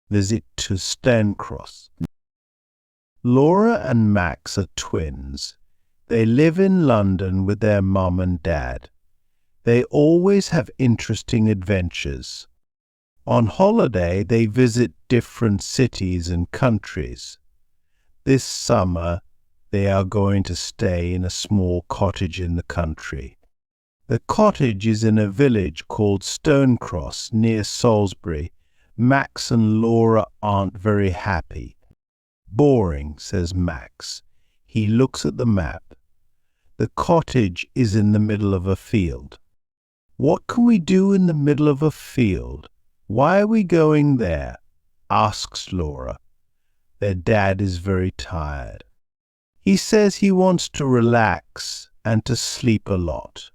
Visit to Stonecross. Laura and Max are twins. They live in London with their mum and dad. They always have interesting adventures. On holiday, they visit different cities and countries. This summer, they are going to stay in a small cottage in the country. The cottage is in a village called Stonecross near Salisbury. Max and Laura aren't very happy. Boring, says Max. He looks at the map. The cottage is in the middle of a field. What can we do in the middle of a field? Why are we going there? Asks Laura. Their dad is very tired. He says he wants to relax and to sleep a lot.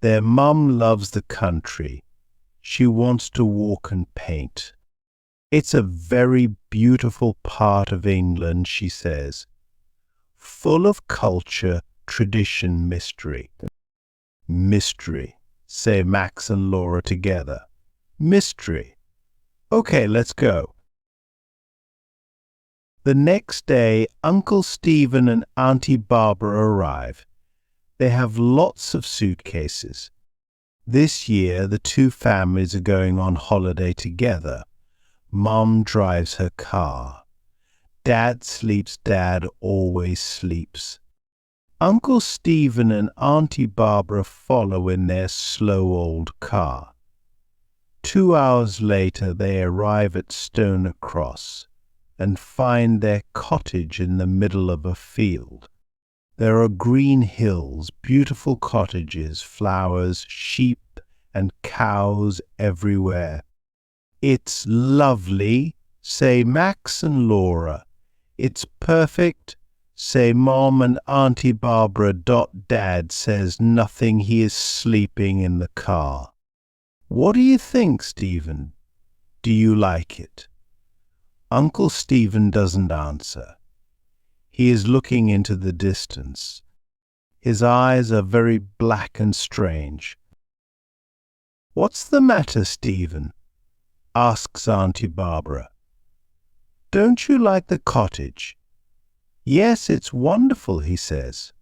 Their mum loves the country. She wants to walk and paint. It's a very beautiful part of England, she says. Full of culture, tradition, mystery. Mystery, say Max and Laura together. Mystery. Okay, let's go. The next day, Uncle Stephen and Auntie Barbara arrive. They have lots of suitcases. This year, the two families are going on holiday together. Mum drives her car. Dad sleeps. Dad always sleeps. Uncle Stephen and Auntie Barbara follow in their slow old car. 2 hours later, they arrive at Stonecross and find their cottage in the middle of a field. There are green hills, beautiful cottages, flowers, sheep, and cows everywhere. It's lovely, say Max and Laura. It's perfect, say Mom and Auntie Barbara. Dad says nothing. He is sleeping in the car. What do you think, Stephen? Do you like it? Uncle Stephen doesn't answer. He is looking into the distance. His eyes are very black and strange. What's the matter, Stephen? Asks Auntie Barbara. Don't you like the cottage? Yes, it's wonderful, he says.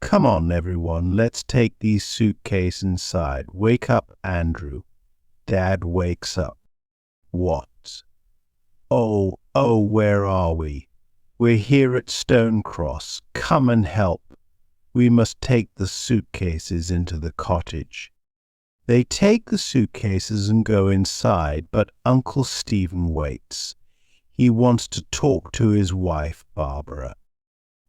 Come on, everyone, let's take these suitcases inside. Wake up, Andrew. Dad wakes up. What? Oh, where are we? We're here at Stonecross. Come and help. We must take the suitcases into the cottage. They take the suitcases and go inside, but Uncle Stephen waits. He wants to talk to his wife, Barbara.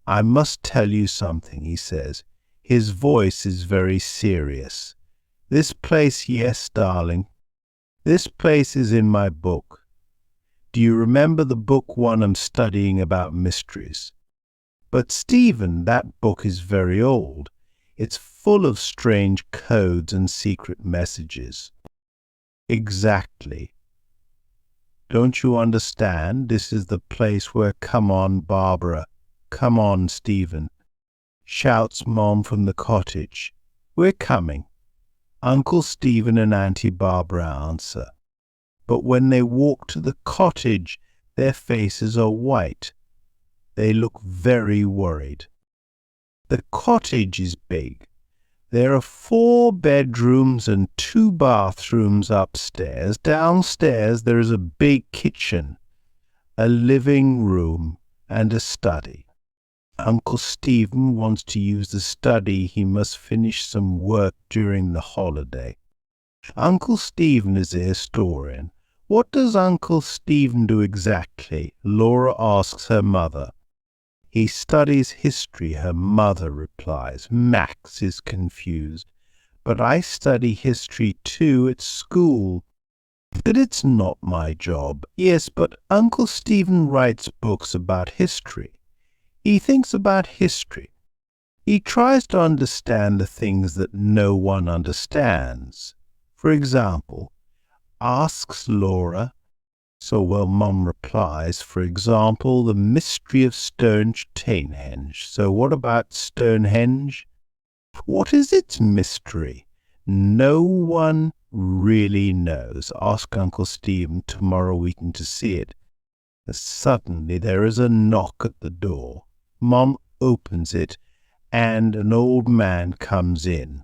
I must tell you something, he says. His voice is very serious. This place, yes, darling. This place is in my book. Do you remember the book one I'm studying about mysteries? But Stephen, that book is very old. It's full of strange codes and secret messages. Exactly. Don't you understand? This is the place where, come on, Barbara, come on, Stephen, shouts Mom from the cottage. We're coming. Uncle Stephen and Auntie Barbara answer. But when they walk to the cottage, their faces are white. They look very worried. The cottage is big. There are 4 bedrooms and 2 bathrooms upstairs. Downstairs there is a big kitchen, a living room, and a study. Uncle Stephen wants to use the study. He must finish some work during the holiday. Uncle Stephen is a historian. What does Uncle Stephen do exactly? Laura asks her mother. He studies history, her mother replies. Max is confused. But I study history too at school. But it's not my job. Yes, but Uncle Stephen writes books about history. He thinks about history. He tries to understand the things that no one understands. For example, asks Laura. So, well, Mum replies, for example, the mystery of Stonehenge. So what about Stonehenge? What is its mystery? No one really knows? Ask Uncle Stephen tomorrow evening to see it. Suddenly there is a knock at the door. Mom opens it, and an old man comes in.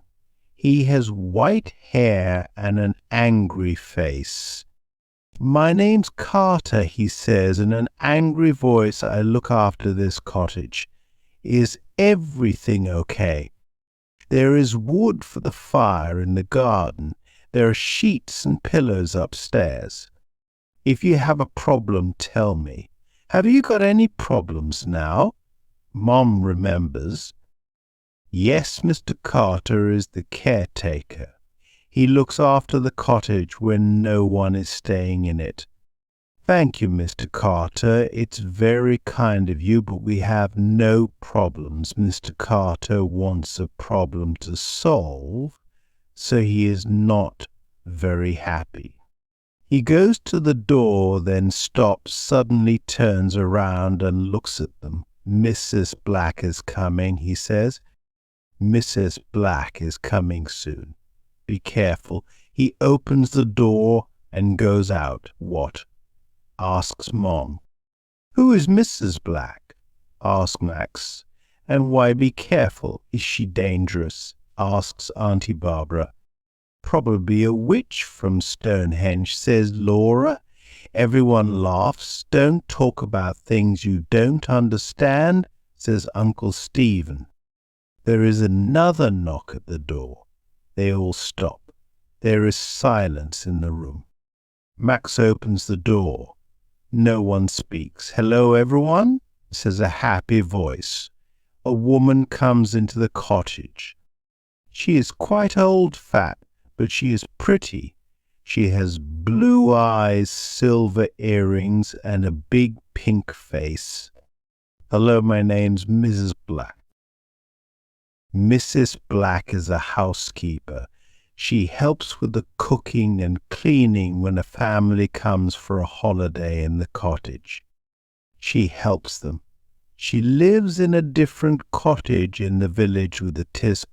He has white hair and an angry face. "My name's Carter," he says in an angry voice. "I look after this cottage. Is everything okay? There is wood for the fire in the garden. There are sheets and pillows upstairs. If you have a problem, tell me. Have you got any problems now?" Mom remembers. Yes, Mr. Carter is the caretaker. He looks after the cottage when no one is staying in it. "Thank you, Mr. Carter. It's very kind of you, but we have no problems. Mr. Carter wants a problem to solve, so he is not very happy." He goes to the door, then stops, suddenly turns around and looks at them. "Mrs. Black is coming," he says. "Mrs. Black is coming soon. Be careful." He opens the door and goes out. "What?" asks Mom. "Who is Mrs. Black?" asks Max. "And why be careful? Is she dangerous?" asks Auntie Barbara. "Probably a witch from Stonehenge," says Laura. Everyone laughs. "Don't talk about things you don't understand," says Uncle Stephen. There is another knock at the door. They all stop. There is silence in the room. Max opens the door. No one speaks. "Hello, everyone," says a happy voice. A woman comes into the cottage. She is quite old-fat, but she is pretty. She has blue eyes, silver earrings, and a big pink face. "Hello, my name's Mrs. Black." Mrs. Black is a housekeeper. She helps with the cooking and cleaning when a family comes for a holiday in the cottage. She helps them. She lives in a different cottage in the village with a tis.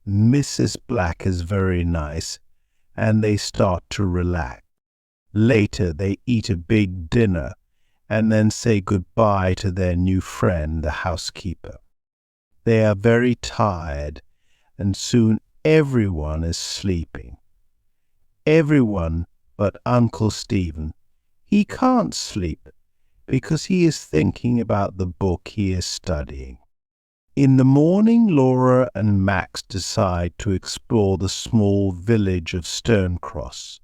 Mrs. Black is very nice, and they start to relax. Later they eat a big dinner and then say goodbye to their new friend, the housekeeper. They are very tired, and soon everyone is sleeping. Everyone but Uncle Stephen. He can't sleep because he is thinking about the book he is studying. In the morning, Laura and Max decide to explore the small village of Stonecross.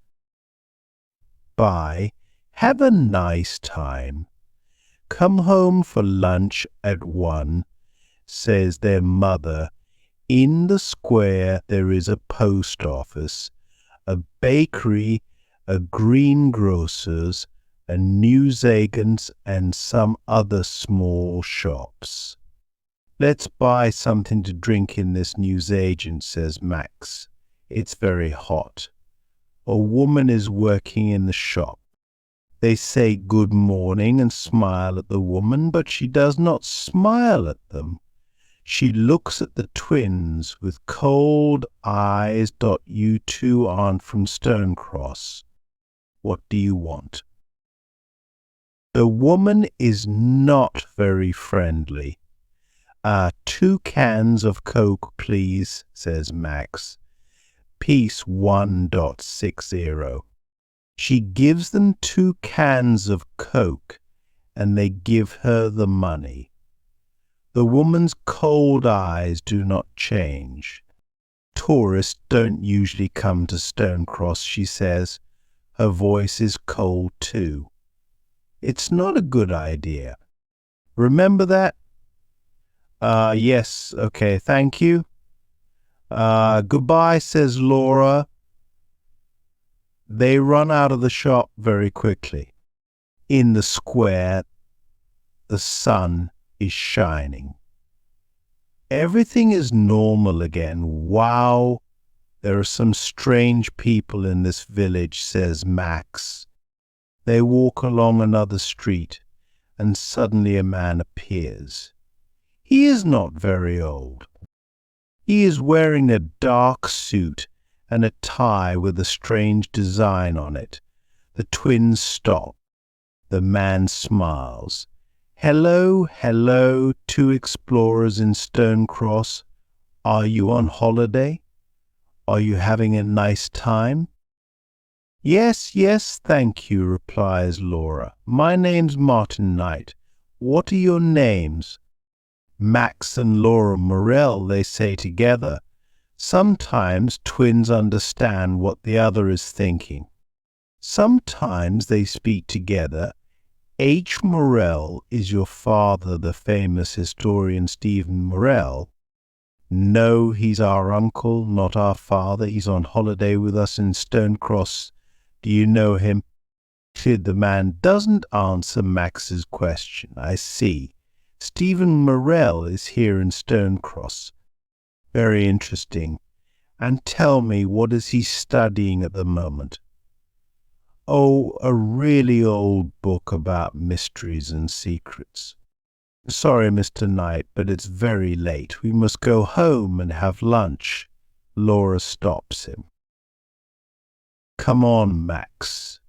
Bye. Have a nice time. Come home for lunch at 1, says their mother. In the square there is a post office, a bakery, a greengrocer's, a newsagent's, and some other small shops. "Let's buy something to drink in this newsagent," says Max. "It's very hot." A woman is working in the shop. They say good morning and smile at the woman, but she does not smile at them. She looks at the twins with cold eyes. "You two aren't from Stonecross. What do you want?" The woman is not very friendly. 2 cans of Coke, please," says Max. "Piece 1.60. She gives them 2 cans of Coke, and they give her the money. The woman's cold eyes do not change. "Tourists don't usually come to Stonecross," she says. Her voice is cold too. "It's not a good idea. Remember that?" Yes, okay, thank you." "Goodbye," says Laura. They run out of the shop very quickly. In the square, the sun is shining. Everything is normal again. "Wow, there are some strange people in this village," says Max. They walk along another street, and suddenly a man appears. He is not very old. He is wearing a dark suit and a tie with a strange design on it. The twins stop. The man smiles. Hello, hello, two explorers in Stonecross. Are you on holiday? Are you having a nice time? Yes, yes, thank you, replies Laura. My name's Martin Knight. What are your names? Max and Laura Morell, they say together. Sometimes twins understand what the other is thinking. Sometimes they speak together. H. Morell is your father, the famous historian Stephen Morell. No, he's our uncle, not our father. He's on holiday with us in Stonecross. Do you know him? The man doesn't answer Max's question. I see. Stephen Morell is here in Stonecross. Very interesting. And tell me, what is he studying at the moment? Oh, a really old book about mysteries and secrets. Sorry, Mr. Knight, but it's very late. We must go home and have lunch. Laura stops him. Come on, Max.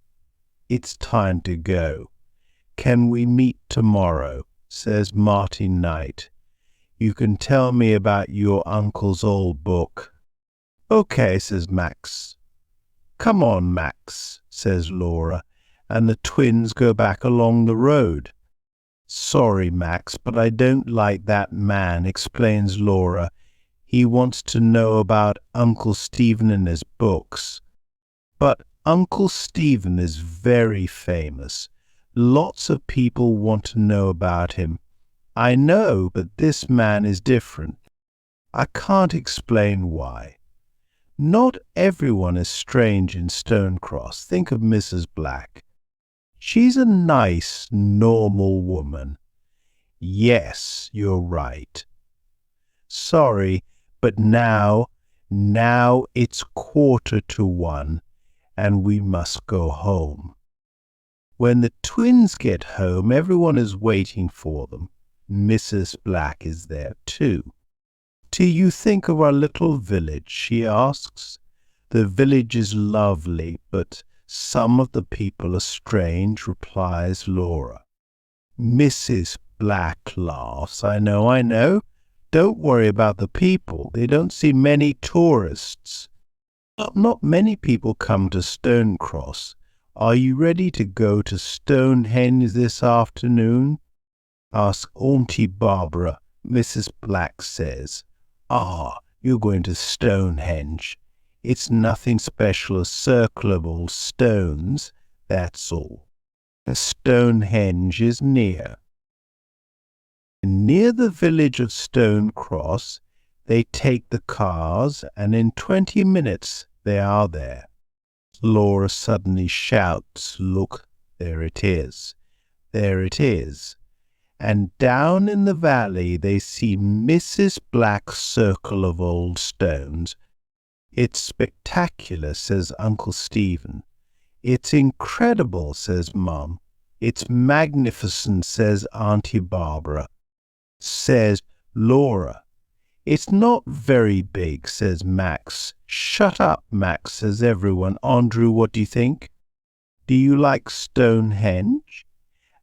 It's time to go. Can we meet tomorrow? Says Martin Knight. You can tell me about your uncle's old book. Okay, says Max. Come on, Max, says Laura, and the twins go back along the road. Sorry, Max, but I don't like that man, explains Laura. He wants to know about Uncle Stephen and his books. But Uncle Stephen is very famous. Lots of people want to know about him. I know, but this man is different. I can't explain why. Not everyone is strange in Stonecross. Think of Mrs. Black. She's a nice, normal woman. Yes, you're right. Sorry, but now it's 1:45, and we must go home. When the twins get home, everyone is waiting for them. Mrs. Black is there too. Do you think of our little village? She asks. The village is lovely, but some of the people are strange, replies Laura. Mrs. Black laughs. I know. Don't worry about the people. They don't see many tourists. Not many people come to Stonecross. Are you ready to go to Stonehenge this afternoon? Asks Auntie Barbara. Mrs. Black says, you're going to Stonehenge. It's nothing special, a circle of old stones, that's all. Stonehenge is near. Near the village of Stonecross, they take the cars, and in 20 minutes they are there. Laura suddenly shouts, Look, there it is. There it is. And down in the valley they see Mrs. Black's circle of old stones. It's spectacular, says Uncle Stephen. It's incredible, says Mum. It's magnificent, says Auntie Barbara. Says Laura. It's not very big, says Max. Shut up, Max, says everyone. Andrew, what do you think? Do you like Stonehenge?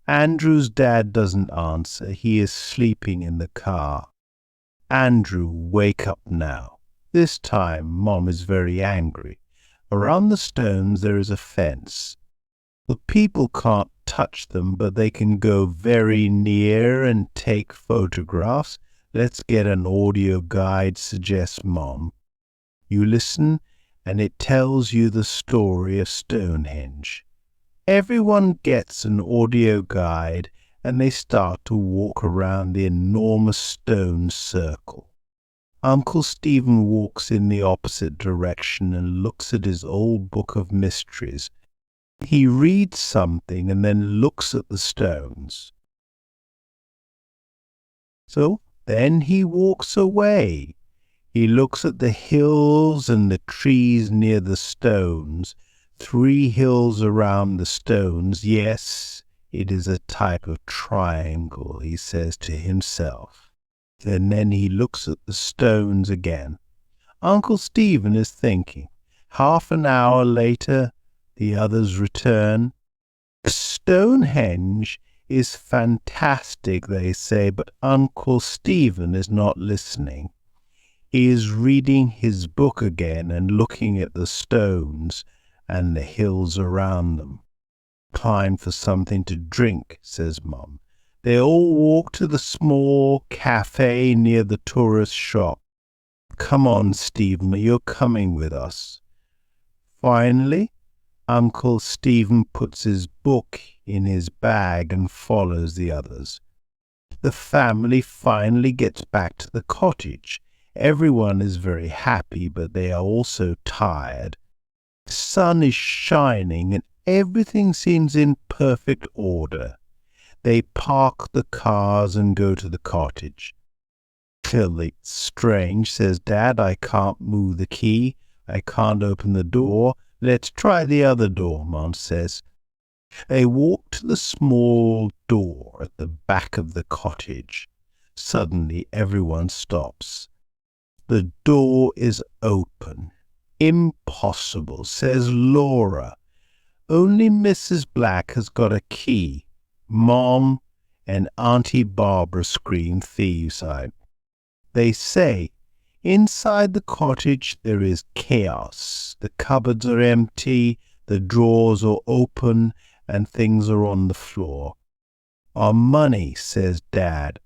Andrew's dad doesn't answer. He is sleeping in the car. Andrew, wake up now. This time, Mom is very angry. Around the stones there is a fence. The people can't touch them, but they can go very near and take photographs. Let's get an audio guide, suggests Mom. You listen, and it tells you the story of Stonehenge. Everyone gets an audio guide, and they start to walk around the enormous stone circle. Uncle Stephen walks in the opposite direction and looks at his old book of mysteries. He reads something and then looks at the stones. So then he walks away. He looks at the hills and the trees near the stones. 3 hills around the stones. Yes, it is a type of triangle, he says to himself. And then he looks at the stones again. Uncle Stephen is thinking, Half an hour later, the others return. Stonehenge is fantastic, they say, but Uncle Stephen is not listening. He is reading his book again and looking at the stones and the hills around them. Time for something to drink, says Mum. They all walk to the small cafe near the tourist shop. Come on, Stephen, you're coming with us. Finally, Uncle Stephen puts his book in his bag and follows the others. The family finally gets back to the cottage. Everyone is very happy, but they are also tired. The sun is shining and everything seems in perfect order. They park the cars and go to the cottage. Clearly strange, says Dad. I can't move the key. I can't open the door. Let's try the other door, Mom says. They walk to the small door at the back of the cottage. Suddenly everyone stops. The door is open. Impossible, says Laura. Only Mrs. Black has got a key. Mom and Auntie Barbara scream thieves out. They say, inside the cottage there is chaos. The cupboards are empty, the drawers are open, and things are on the floor. Our money, says Dad.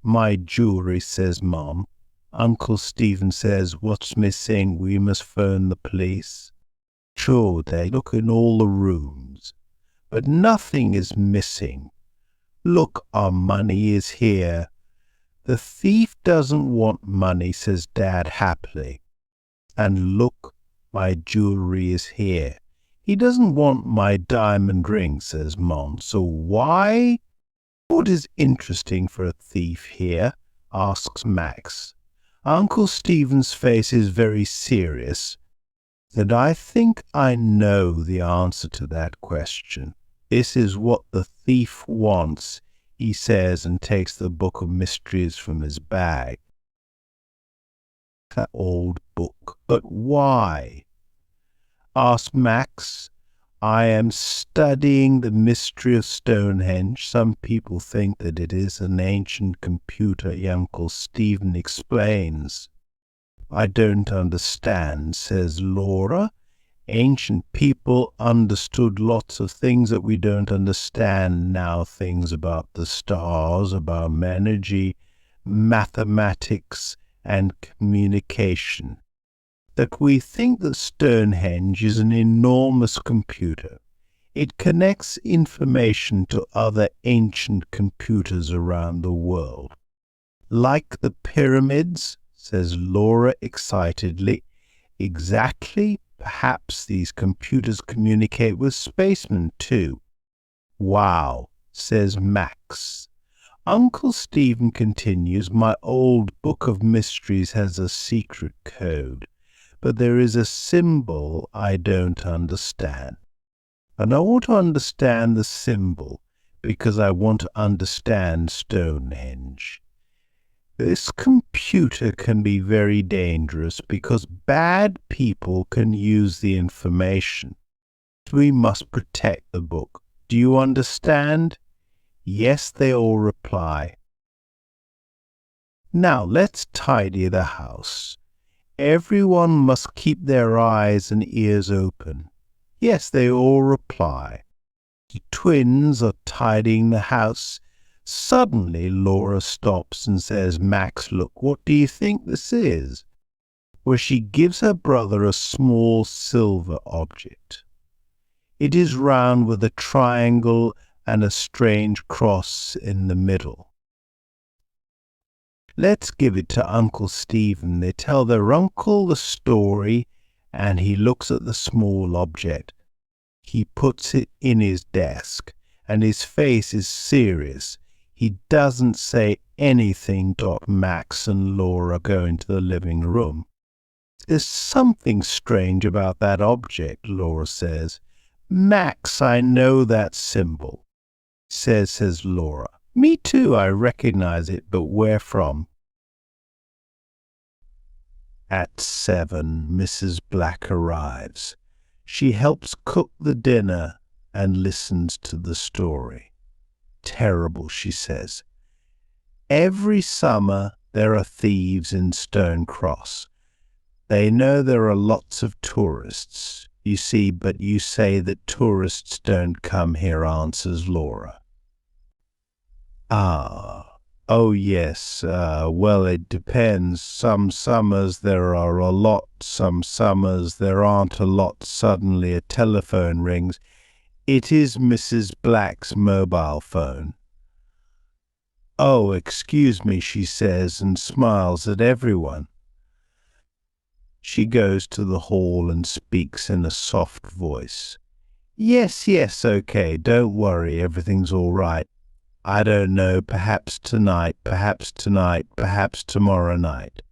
My jewelry, says Mom. Uncle Stephen says, what's missing? We must phone the police. Sure, they look in all the rooms, but nothing is missing. Look, our money is here. The thief doesn't want money, says Dad happily. And look, my jewelry is here. He doesn't want my diamond ring, says Mom. So why? What is interesting for a thief here? Asks Max. Uncle Stephen's face is very serious. And I think I know the answer to that question. This is what the thief wants, he says, and takes the book of mysteries from his bag. That old book. But why? Asked Max. I am studying the mystery of Stonehenge. Some people think that it is an ancient computer, Uncle Stephen explains. I don't understand, says Laura. Ancient people understood lots of things that we don't understand now, things about the stars, about energy, mathematics, and communication. That we think that Stonehenge is an enormous computer. It connects information to other ancient computers around the world. Like the pyramids, says Laura excitedly. Exactly. Perhaps these computers communicate with spacemen too. Wow, says Max. Uncle Stephen continues, my old book of mysteries has a secret code, but there is a symbol I don't understand. And I want to understand the symbol because I want to understand Stonehenge. This computer can be very dangerous because bad people can use the information. We must protect the book. Do you understand? Yes, they all reply. Now let's tidy the house. Everyone must keep their eyes and ears open. Yes, they all reply. The twins are tidying the house. Suddenly, Laura stops and says, Max, look, what do you think this is? Where she gives her brother a small silver object. It is round with a triangle and a strange cross in the middle. Let's give it to Uncle Stephen. They tell their uncle the story, and he looks at the small object. He puts it in his desk, and his face is serious. He doesn't say anything. Max and Laura go into the living room. There's something strange about that object, Laura says. Max, I know that symbol, says Laura. Me too, I recognize it, but where from? At 7, Mrs. Black arrives. She helps cook the dinner and listens to the story. Terrible, she says. Every summer there are thieves in Stonecross. They know there are lots of tourists, you see, but you say that tourists don't come here, answers Laura. Oh yes, well, it depends. Some summers there are a lot, some summers there aren't a lot. Suddenly a telephone rings. It is Mrs. Black's mobile phone. Oh, excuse me, she says, and smiles at everyone. She goes to the hall and speaks in a soft voice. Yes, okay, don't worry, everything's all right. I don't know, perhaps tonight, perhaps tomorrow night.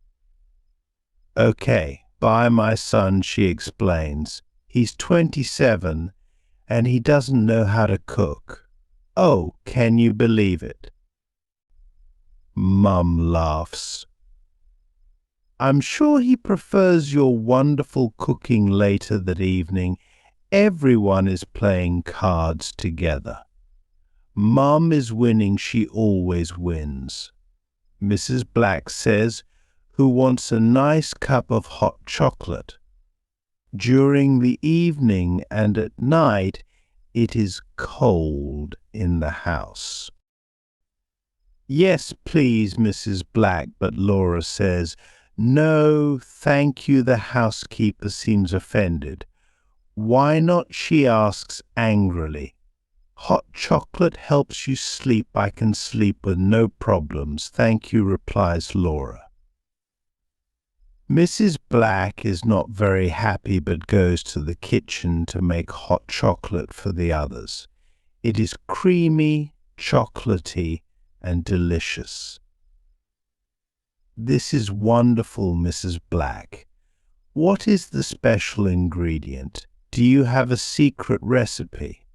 Okay, bye, my son, she explains. He's 27 and he doesn't know how to cook. Oh, can you believe it? Mum laughs. I'm sure he prefers your wonderful cooking later that evening. Everyone is playing cards together. Mum is winning, she always wins. Mrs. Black says, who wants a nice cup of hot chocolate. During the evening and at night, it is cold in the house. Yes, please, Mrs. Black, but Laura says, no, thank you. The housekeeper seems offended. Why not, she asks angrily. Hot chocolate helps you sleep. I can sleep with no problems, thank you, replies Laura. Mrs. Black is not very happy but goes to the kitchen to make hot chocolate for the others. It is creamy, chocolatey, and delicious. This is wonderful, Mrs. Black. What is the special ingredient? Do you have a secret recipe?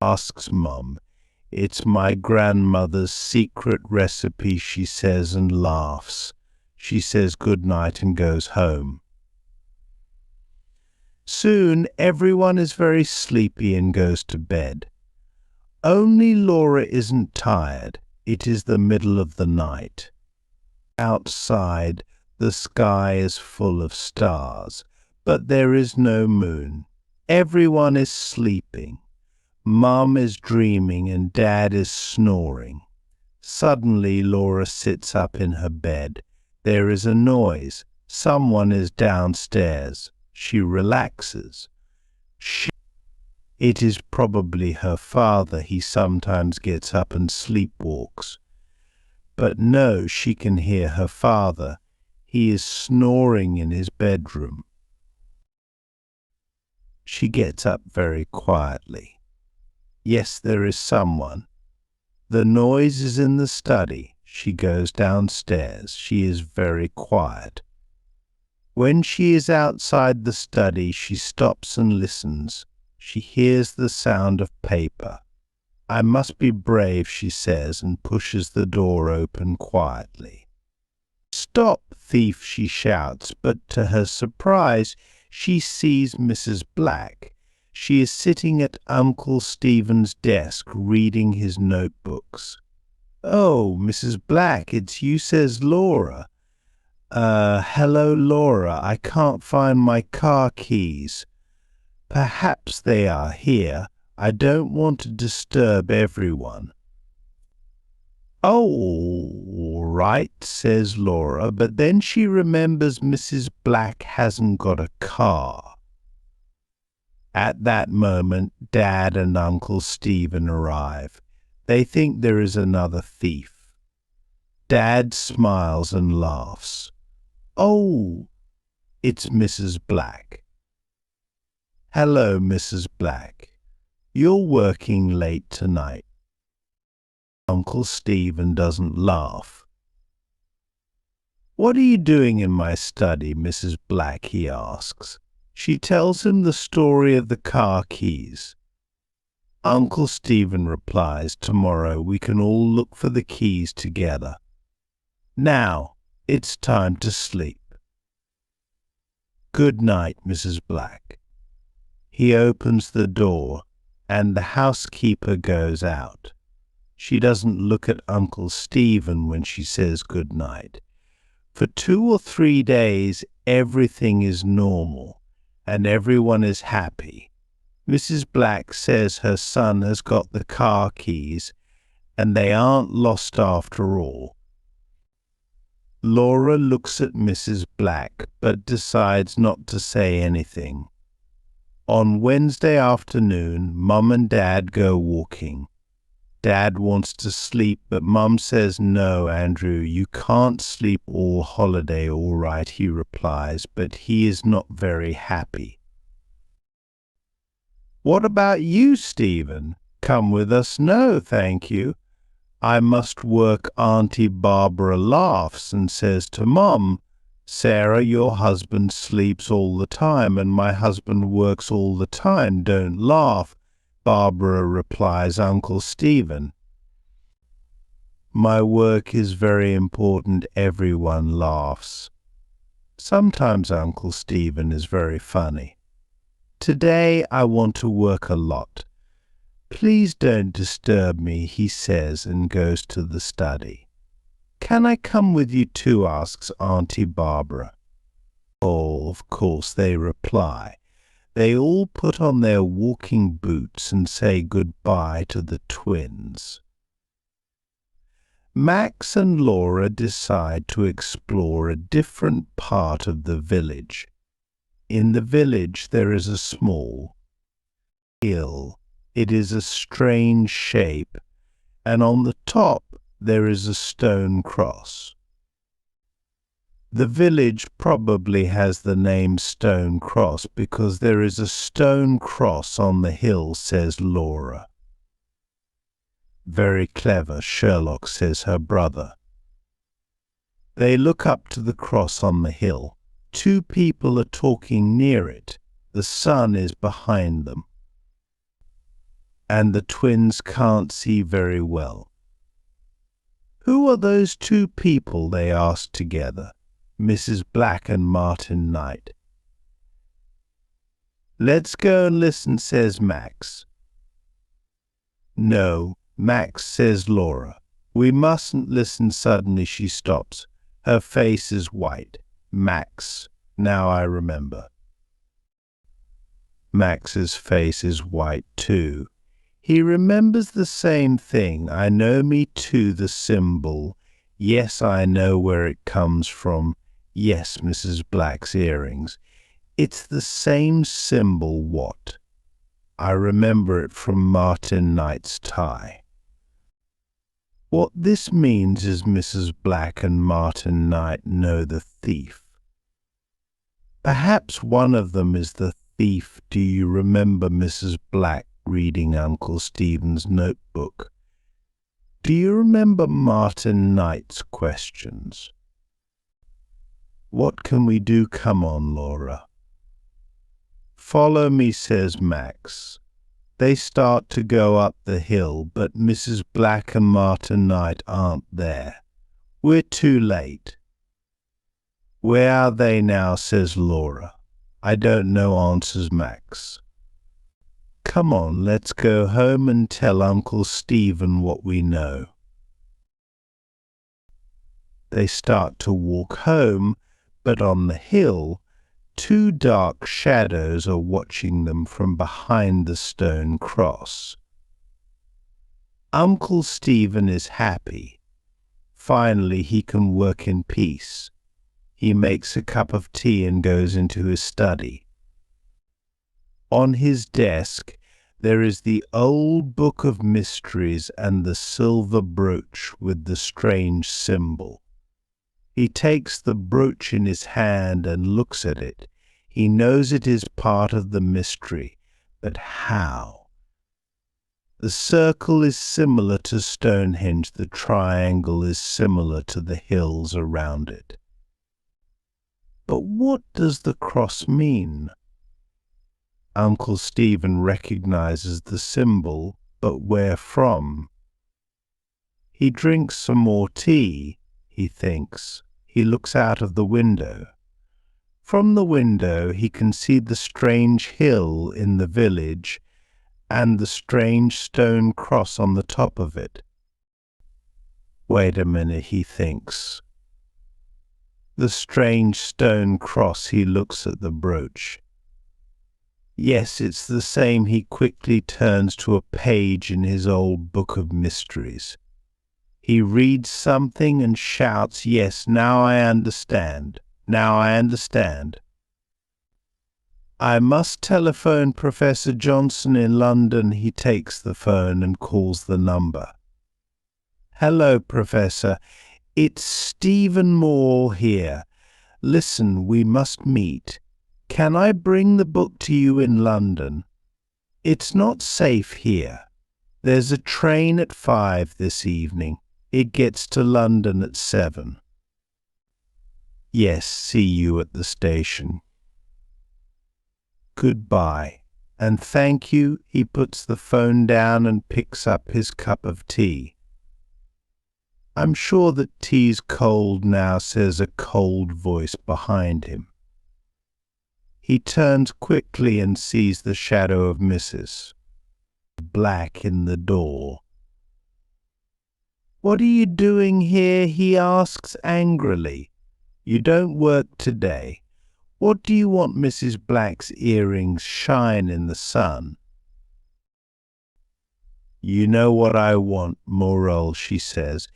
Asks Mum. It's my grandmother's secret recipe, she says and laughs. She says good night and goes home. Soon everyone is very sleepy and goes to bed. Only Laura isn't tired. It is the middle of the night. Outside, the sky is full of stars, but there is no moon. Everyone is sleeping. Mum is dreaming and Dad is snoring. Suddenly, Laura sits up in her bed. There is a noise. Someone is downstairs. She relaxes. It is probably her father. He sometimes gets up and sleepwalks. But no, she can hear her father. He is snoring in his bedroom. She gets up very quietly. Yes, there is someone. The noise is in the study. She goes downstairs. She is very quiet. When she is outside the study, she stops and listens. She hears the sound of paper. I must be brave, she says, and pushes the door open quietly. Stop, thief, she shouts, but to her surprise, she sees Mrs. Black. She is sitting at Uncle Stephen's desk reading his notebooks. Oh, Mrs. Black, it's you, says Laura. Hello, Laura, I can't find my car keys. Perhaps they are here. I don't want to disturb everyone. Oh, all right, says Laura, but then she remembers Mrs. Black hasn't got a car. At that moment, Dad and Uncle Stephen arrive. They think there is another thief. Dad smiles and laughs. Oh, it's Mrs. Black. Hello, Mrs. Black. You're working late tonight. Uncle Stephen doesn't laugh. What are you doing in my study, Mrs. Black, he asks. She tells him the story of the car keys. Uncle Stephen replies, tomorrow we can all look for the keys together. Now, it's time to sleep. "Good night, Mrs. Black." He opens the door, and the housekeeper goes out. She doesn't look at Uncle Stephen when she says good night. For 2 or 3 days, everything is normal, and everyone is happy. Mrs. Black says her son has got the car keys, and they aren't lost after all. Laura looks at Mrs. Black, but decides not to say anything. On Wednesday afternoon, Mum and Dad go walking. Dad wants to sleep, but Mum says, "No, Andrew, you can't sleep all holiday." "All right," he replies, but he is not very happy. "What about you, Stephen? Come with us?" "No, thank you. I must work." Auntie Barbara laughs and says to Mum, "Sarah, your husband sleeps all the time, and my husband works all the time. Don't laugh." Barbara replies, "Uncle Stephen, my work is very important." Everyone laughs. Sometimes Uncle Stephen is very funny. "Today I want to work a lot. Please don't disturb me," he says, and goes to the study. "Can I come with you too?" asks Auntie Barbara. "Oh, of course," they reply. They all put on their walking boots and say goodbye to the twins. Max and Laura decide to explore a different part of the village. In the village there is a small hill. It is a strange shape, and on the top there is a stone cross. The village probably has the name Stonecross because there is a stone cross on the hill, says Laura. "Very clever, Sherlock," says her brother. They look up to the cross on the hill. 2 people are talking near it. The sun is behind them, and the twins can't see very well. "Who are those 2 people?" they ask together. "Mrs. Black and Martin Knight." "Let's go and listen," says Max. "No, Max," says Laura. "We mustn't listen." Suddenly she stops. Her face is white. "Max, now I remember." Max's face is white too. He remembers the same thing. "I know, me too, the symbol. Yes, I know where it comes from. Yes, Mrs. Black's earrings. It's the same symbol. What? I remember it from Martin Knight's tie." What this means is Mrs. Black and Martin Knight know the thief. Perhaps one of them is the thief. Do you remember Mrs. Black reading Uncle Stephen's notebook? Do you remember Martin Knight's questions? What can we do? Come on, Laura. "Follow me," says Max. They start to go up the hill, but Mrs. Black and Martin Knight aren't there. "We're too late." "Where are they now?" says Laura. "I don't know," answers Max. "Come on, let's go home and tell Uncle Stephen what we know." They start to walk home, but on the hill, 2 dark shadows are watching them from behind the stone cross. Uncle Stephen is happy. Finally, he can work in peace. He makes a cup of tea and goes into his study. On his desk, there is the old book of mysteries and the silver brooch with the strange symbol. He takes the brooch in his hand and looks at it. He knows it is part of the mystery, but how? The circle is similar to Stonehenge. The triangle is similar to the hills around it. But what does the cross mean? Uncle Stephen recognizes the symbol, but where from? He drinks some more tea, he thinks. He looks out of the window. From the window he can see the strange hill in the village and the strange stone cross on the top of it. Wait a minute, he thinks. The strange stone cross, he looks at the brooch. Yes, it's the same. He quickly turns to a page in his old book of mysteries. He reads something and shouts, "Yes, now I understand. Now I understand. I must telephone Professor Johnson in London." He takes the phone and calls the number. "Hello, Professor. It's Stephen Moore here. Listen, we must meet. Can I bring the book to you in London? It's not safe here. There's a train at 5 this evening. It gets to London at 7. Yes, see you at the station. Goodbye, and thank you." He puts the phone down and picks up his cup of tea. "I'm sure that tea's cold now," says a cold voice behind him. He turns quickly and sees the shadow of Mrs. Black in the door. "What are you doing here?" he asks angrily. "You don't work today. What do you want? Mrs. Black's earrings shine in the sun." "You know what I want, Morel," she says.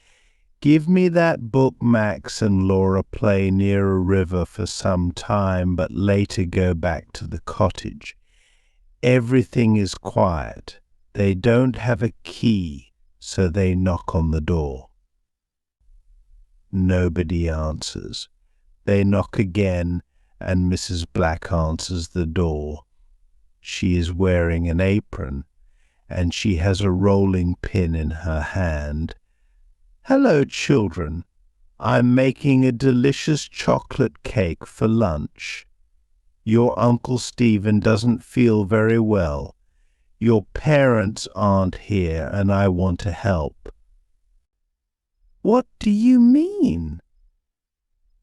"Give me that book. Max and Laura play near a river for some time, but later go back to the cottage. Everything is quiet. They don't have a key, so they knock on the door. Nobody answers. They knock again, and Mrs. Black answers the door. She is wearing an apron, and she has a rolling pin in her hand. "Hello, children. I'm making a delicious chocolate cake for lunch. Your Uncle Stephen doesn't feel very well. Your parents aren't here, and I want to help." "What do you mean?"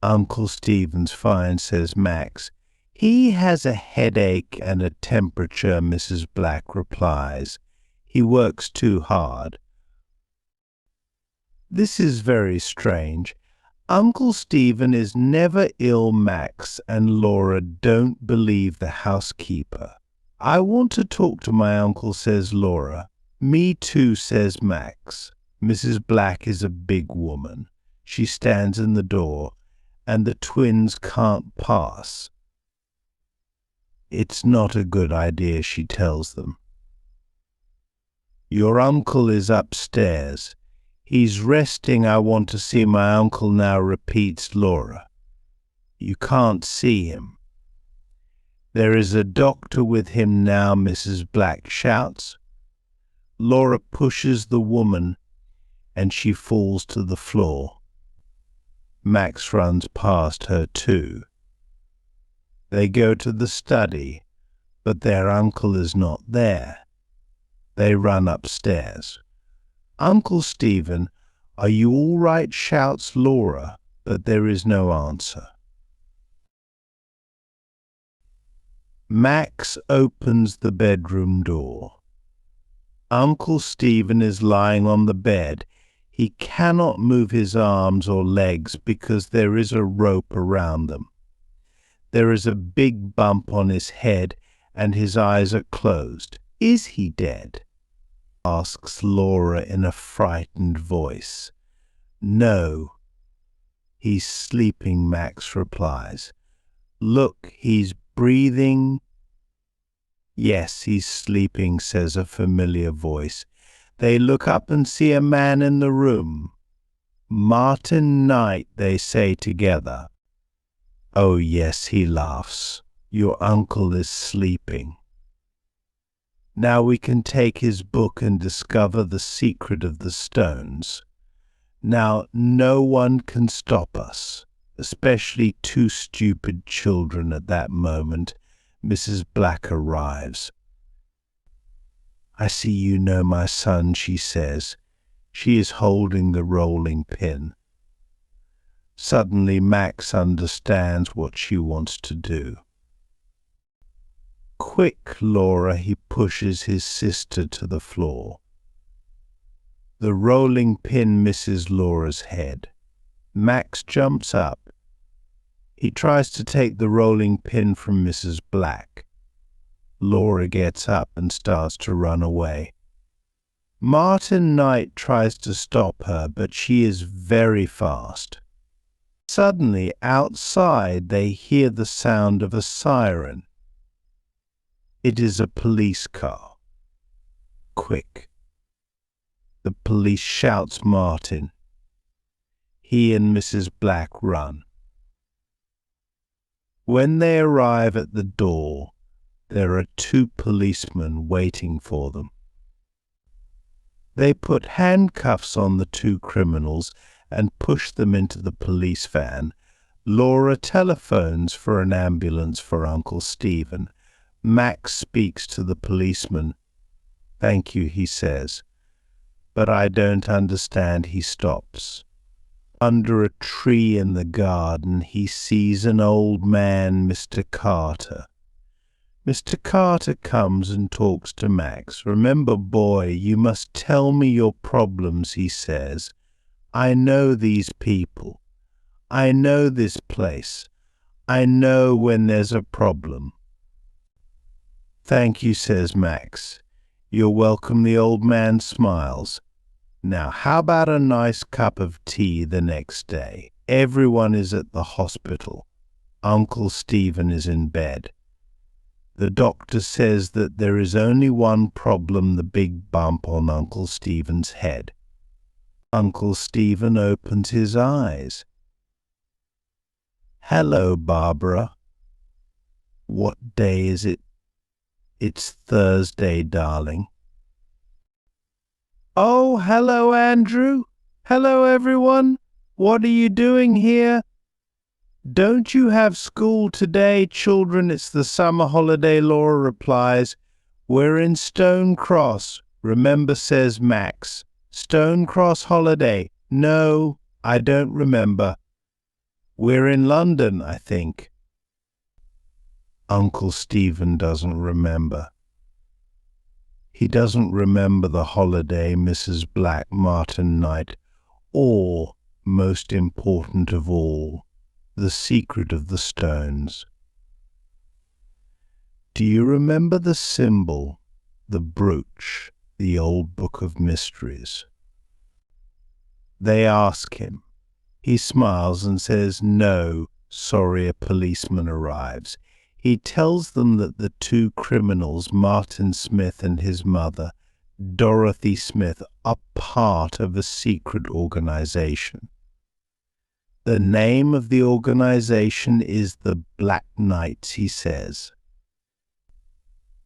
"Uncle Stephen's fine," says Max. "He has a headache and a temperature," Mrs. Black replies. "He works too hard." "This is very strange. Uncle Stephen is never ill." Max and Laura don't believe the housekeeper. "I want to talk to my uncle," says Laura. "Me too," says Max. Mrs. Black is a big woman. She stands in the door, and the twins can't pass. "It's not a good idea," she tells them. "Your uncle is upstairs. He's resting." "I want to see my uncle now," repeats Laura. "You can't see him." "There is a doctor with him now," Mrs. Black shouts. Laura pushes the woman, and she falls to the floor. Max runs past her too. They go to the study, but their uncle is not there. They run upstairs. "Uncle Stephen, are you all right?" shouts Laura, but there is no answer. Max opens the bedroom door. Uncle Stephen is lying on the bed. He cannot move his arms or legs because there is a rope around them. There is a big bump on his head, and his eyes are closed. "Is he dead?" asks Laura in a frightened voice. "No, he's sleeping," Max replies. "Look, he's breathing." "Yes, he's sleeping," says a familiar voice. They look up and see a man in the room. "Martin Knight," they say together. "Oh yes," he laughs. "Your uncle is sleeping. Now we can take his book and discover the secret of the stones. Now no one can stop us, especially two stupid children." At that moment, Mrs. Black arrives. "I see you know my son," she says. She is holding the rolling pin. Suddenly Max understands what she wants to do. Quick, Laura, he pushes his sister to the floor. The rolling pin misses Laura's head. Max jumps up. He tries to take the rolling pin from Mrs. Black. Laura gets up and starts to run away. Martin Knight tries to stop her, but she is very fast. Suddenly, outside, they hear the sound of a siren. It is a police car. Quick. The police shouts Martin. He and Mrs. Black run. When they arrive at the door, there are 2 policemen waiting for them. They put handcuffs on the 2 criminals and push them into the police van. Laura telephones for an ambulance for Uncle Stephen. Max speaks to the policeman. "Thank you," he says. "But I don't understand." He stops. Under a tree in the garden, he sees an old man, Mr. Carter. Mr. Carter comes and talks to Max. "Remember, boy, you must tell me your problems," he says. "I know these people. I know this place. I know when there's a problem." "Thank you," says Max. "You're welcome." The old man smiles. "Now, how about a nice cup of tea the next day? Everyone is at the hospital. Uncle Stephen is in bed. The doctor says that there is only one problem, the big bump on Uncle Stephen's head." Uncle Stephen opens his eyes. "Hello, Barbara. What day is it?" "It's Thursday, darling." "Oh, hello, Andrew. Hello, everyone. What are you doing here?" "Don't you have school today, children? It's the summer holiday," Laura replies. "We're in Stonecross, remember," says Max. "Stonecross holiday. No, I don't remember. We're in London, I think." Uncle Stephen doesn't remember. He doesn't remember the holiday, Mrs. Black, Martin Knight, or, most important of all, the secret of the stones. Do you remember the symbol, the brooch, the old book of mysteries? They ask him. He smiles and says, "No, sorry." A policeman arrives. He tells them that the 2 criminals, Martin Smith and his mother, Dorothy Smith, are part of a secret organization. The name of the organization is the Black Knights, he says.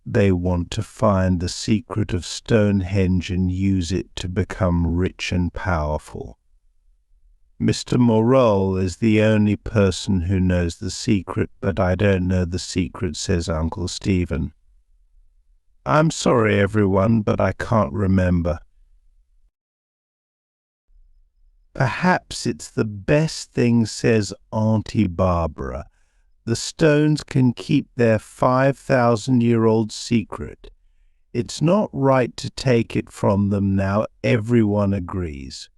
They want to find the secret of Stonehenge and use it to become rich and powerful. Mr. Morrell is the only person who knows the secret, but I don't know the secret, says Uncle Stephen. "I'm sorry, everyone, but I can't remember." "Perhaps it's the best thing," says Auntie Barbara. "The stones can keep their 5,000-year-old secret. It's not right to take it from them now." Everyone agrees.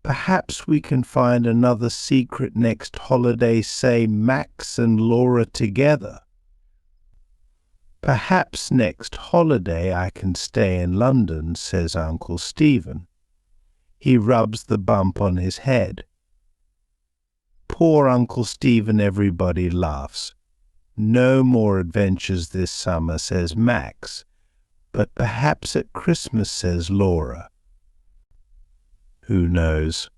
"Perhaps we can find another secret next holiday," say Max and Laura together. "Perhaps next holiday I can stay in London," says Uncle Stephen. He rubs the bump on his head. Poor Uncle Stephen, everybody laughs. "No more adventures this summer," says Max. "But perhaps at Christmas," says Laura. Who knows?